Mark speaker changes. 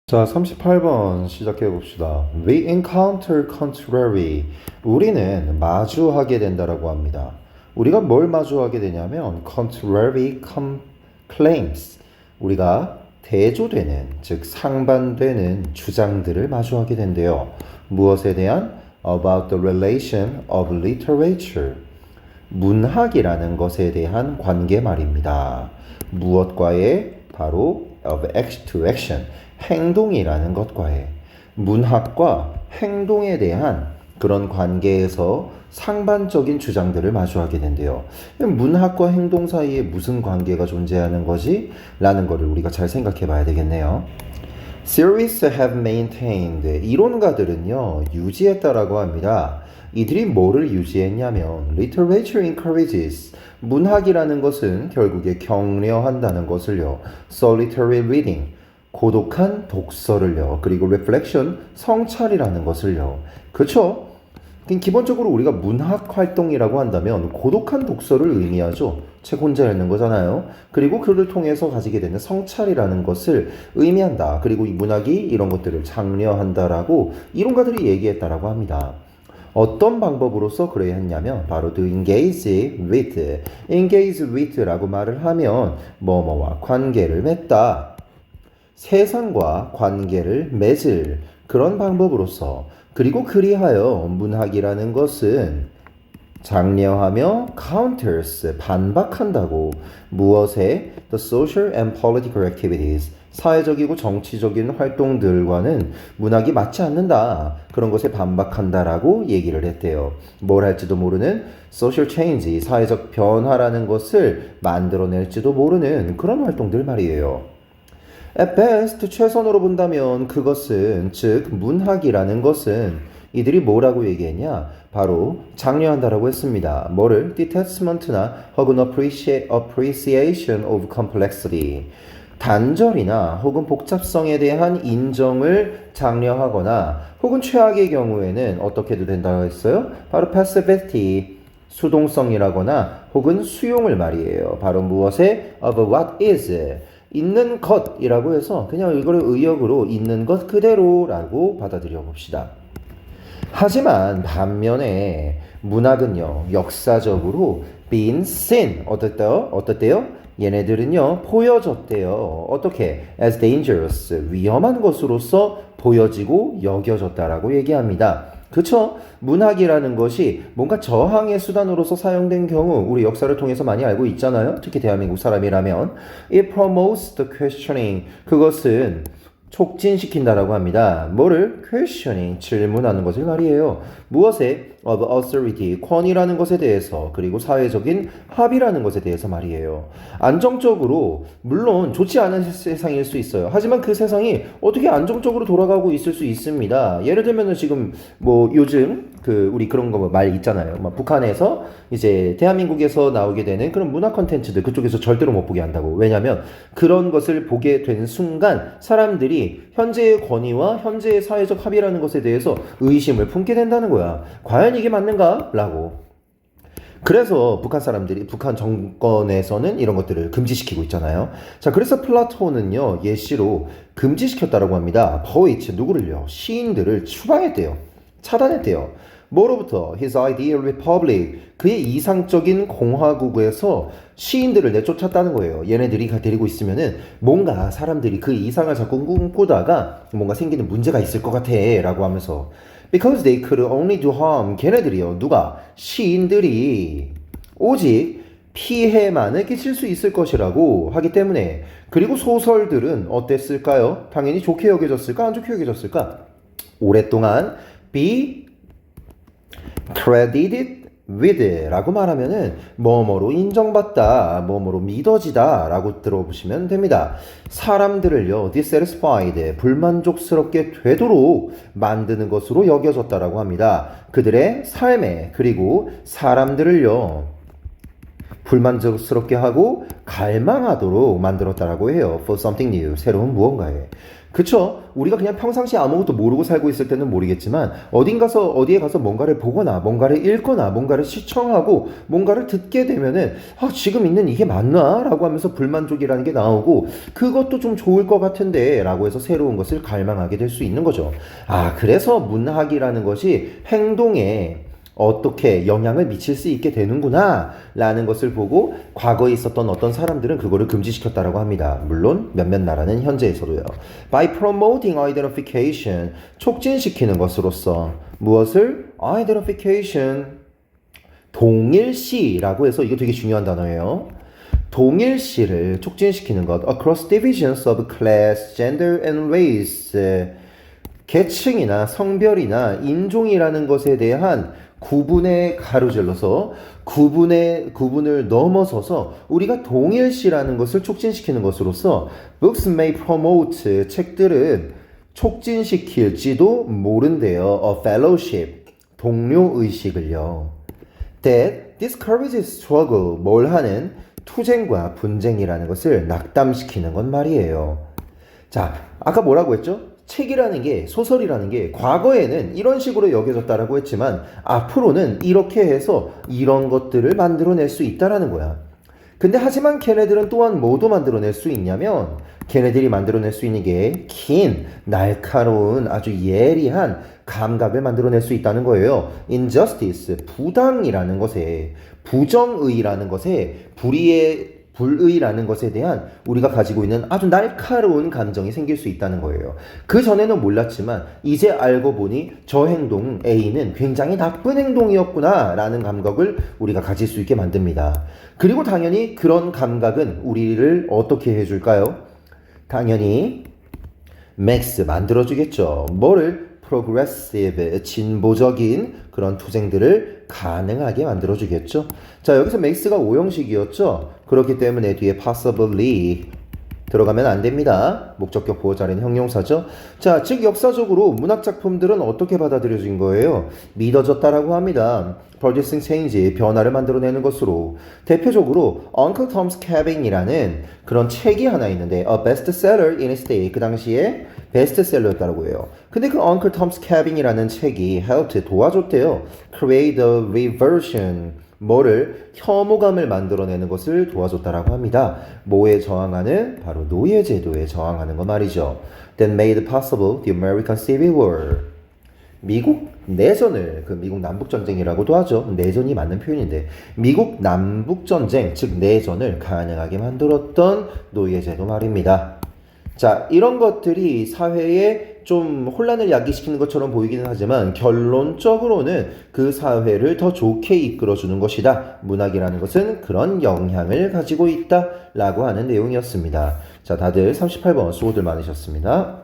Speaker 1: 자, 38번 시작해 봅시다. We encounter contrary. 우리는 마주하게 된다라고 합니다. 우리가 뭘 마주하게 되냐면 contrary claims. 우리가 대조되는, 즉 상반되는 주장들을 마주하게 된대요. 무엇에 대한? About the relation of literature. 문학이라는 것에 대한 관계 말입니다. 무엇과의? 바로 of action to action. 행동이라는 것과의 문학과 행동에 대한 그런 관계에서 상반적인 주장들을 마주하게 된대요. 문학과 행동 사이에 무슨 관계가 존재하는 거지? 라는 거를 우리가 잘 생각해 봐야 되겠네요. Theorists have maintained. 이론가들은요, 유지했다라고 합니다. 이들이 뭐를 유지했냐면 literature encourages. 문학이라는 것은 결국에 격려한다는 것을요. solitary reading. 고독한 독서를요. 그리고 reflection, 성찰이라는 것을요. 그렇죠? 기본적으로 우리가 문학 활동이라고 한다면 고독한 독서를 의미하죠. 책 혼자 읽는 거잖아요. 그리고 그를 통해서 가지게 되는 성찰이라는 것을 의미한다. 그리고 이 문학이 이런 것들을 장려한다라고 이론가들이 얘기했다라고 합니다. 어떤 방법으로서 그래야 했냐면 바로 to engage with, engage with라고 말을 하면 뭐뭐와 관계를 맺다. 세상과 관계를 맺을 그런 방법으로서, 그리고 그리하여 문학이라는 것은 장려하며 counters, 반박한다고. 무엇에? The social and political activities, 사회적이고 정치적인 활동들과는 문학이 맞지 않는다. 그런 것에 반박한다라고 얘기를 했대요. 뭘 할지도 모르는 social change, 사회적 변화라는 것을 만들어낼지도 모르는 그런 활동들 말이에요. At best, 최선으로 본다면 그것은, 즉 문학이라는 것은 이들이 뭐라고 얘기했냐? 바로 장려한다라고 했습니다. 뭐를? detachment나 혹은 appreciation of complexity. 단절이나 혹은 복잡성에 대한 인정을 장려하거나, 혹은 최악의 경우에는 어떻게도 된다고 했어요? 바로 passivity, 수동성이라거나 혹은 수용을 말이에요. 바로 무엇에? of what is. 있는 것이라고 해서 그냥 이거를 의역으로 있는 것 그대로라고 받아들여 봅시다. 하지만 반면에 문학은요, 역사적으로 been seen, 어떻대요? 얘네들은요, 보여졌대요. 어떻게? as dangerous, 위험한 것으로서 보여지고 여겨졌다라고 얘기합니다. 그쵸? 문학이라는 것이 뭔가 저항의 수단으로서 사용된 경우 우리 역사를 통해서 많이 알고 있잖아요. 특히 대한민국 사람이라면 It promotes the questioning. 그것은 촉진시킨다라고 합니다. 뭐를? questioning, 질문하는 것을 말이에요. 무엇에? of authority, 권위라는 것에 대해서, 그리고 사회적인 합의라는 것에 대해서 말이에요. 안정적으로, 물론 좋지 않은 세상일 수 있어요. 하지만 그 세상이 어떻게 안정적으로 돌아가고 있을 수 있습니다. 예를 들면은 지금 뭐 요즘 우리 그런 거 말 있잖아요. 막 북한에서 이제 대한민국에서 나오게 되는 그런 문화 컨텐츠들 그쪽에서 절대로 못 보게 한다고. 왜냐면 그런 것을 보게 된 순간 사람들이 현재의 권위와 현재의 사회적 합의라는 것에 대해서 의심을 품게 된다는 거야. 과연 이게 맞는가? 라고. 그래서 북한 사람들이, 북한 정권에서는 이런 것들을 금지시키고 있잖아요. 자, 그래서 플라톤은요, 예시로 금지시켰다라고 합니다. poets, 누구를요? 시인들을 추방했대요. 차단했대요. 뭐로부터? His ideal republic, 그의 이상적인 공화국에서 시인들을 내쫓았다는 거예요. 얘네들이 데리고 있으면은 뭔가 사람들이 그 이상을 자꾸 꿈꾸다가 뭔가 생기는 문제가 있을 것 같아 라고 하면서 Because they could only do harm. 걔네들이요. 누가? 시인들이 오직 피해만을 끼칠 수 있을 것이라고 하기 때문에. 그리고 소설들은 어땠을까요? 당연히 좋게 여겨졌을까? 안 좋게 여겨졌을까? 오랫동안 be credited with 라고 말하면은 뭐뭐로 인정받다, 뭐뭐로 믿어지다 라고 들어보시면 됩니다. 사람들을요, dissatisfied, 불만족스럽게 되도록 만드는 것으로 여겨졌다라고 합니다. 그들의 삶에, 그리고 사람들을요, 불만족스럽게 하고 갈망하도록 만들었다라고 해요. For something new. 새로운 무언가에. 그쵸? 우리가 그냥 평상시에 아무것도 모르고 살고 있을 때는 모르겠지만 어디에 가서 뭔가를 보거나 뭔가를 읽거나 뭔가를 시청하고 뭔가를 듣게 되면은 지금 있는 이게 맞나? 라고 하면서 불만족이라는 게 나오고 그것도 좀 좋을 것 같은데 라고 해서 새로운 것을 갈망하게 될 수 있는 거죠. 그래서 문학이라는 것이 행동에 어떻게 영향을 미칠 수 있게 되는구나 라는 것을 보고 과거에 있었던 어떤 사람들은 그거를 금지시켰다라고 합니다. 물론 몇몇 나라는 현재에서도요. By promoting identification, 촉진시키는 것으로서 무엇을? Identification, 동일시라고 해서 이거 되게 중요한 단어예요. 동일시를 촉진시키는 것 across divisions of class, gender and race, 계층이나 성별이나 인종이라는 것에 대한 구분에 가로질러서 구분을 넘어서서 우리가 동일시라는 것을 촉진시키는 것으로서 books may promote, 책들은 촉진시킬지도 모른대요. a fellowship, 동료의식을요. that discourages struggle, 뭘 하는? 투쟁과 분쟁이라는 것을 낙담시키는 건 말이에요. 자, 아까 뭐라고 했죠? 책이라는 게, 소설이라는 게 과거에는 이런 식으로 여겨졌다라고 했지만 앞으로는 이렇게 해서 이런 것들을 만들어낼 수 있다라는 거야. 근데 하지만 걔네들은 또한 뭐도 만들어낼 수 있냐면 걔네들이 만들어낼 수 있는 게 긴, 날카로운 아주 예리한 감각을 만들어낼 수 있다는 거예요. injustice, 부당이라는 것에, 부정의라는 것에, 불의라는 것에 대한 우리가 가지고 있는 아주 날카로운 감정이 생길 수 있다는 거예요. 그 전에는 몰랐지만 이제 알고 보니 저 행동 A는 굉장히 나쁜 행동이었구나 라는 감각을 우리가 가질 수 있게 만듭니다. 그리고 당연히 그런 감각은 우리를 어떻게 해줄까요? 당연히 맥스 만들어주겠죠. 뭐를? progressive, 진보적인 그런 투쟁들을 가능하게 만들어주겠죠. 자, 여기서 makes가 오형식이었죠. 그렇기 때문에 뒤에 possibly 들어가면 안 됩니다. 목적격 보호 자리는 형용사죠. 자, 즉 역사적으로 문학 작품들은 어떻게 받아들여진 거예요? 믿어졌다라고 합니다. producing change, 변화를 만들어내는 것으로. 대표적으로 Uncle Tom's Cabin이라는 그런 책이 하나 있는데 a bestseller in its day, 그 당시에 베스트셀러였다고 해요. 근데 그 Uncle Tom's Cabin이라는 책이 helped, 도와줬대요. create a reversion, 뭐를? 혐오감을 만들어내는 것을 도와줬다라고 합니다. 뭐에 저항하는? 바로 노예제도에 저항하는 거 말이죠. That made possible the American Civil War. 미국 내전을, 그 미국 남북전쟁이라고도 하죠. 내전이 맞는 표현인데 미국 남북전쟁, 즉 내전을 가능하게 만들었던 노예제도 말입니다. 자, 이런 것들이 사회에 좀 혼란을 야기시키는 것처럼 보이기는 하지만 결론적으로는 그 사회를 더 좋게 이끌어주는 것이다. 문학이라는 것은 그런 영향을 가지고 있다 라고 하는 내용이었습니다. 자, 다들 38번 수고들 많으셨습니다.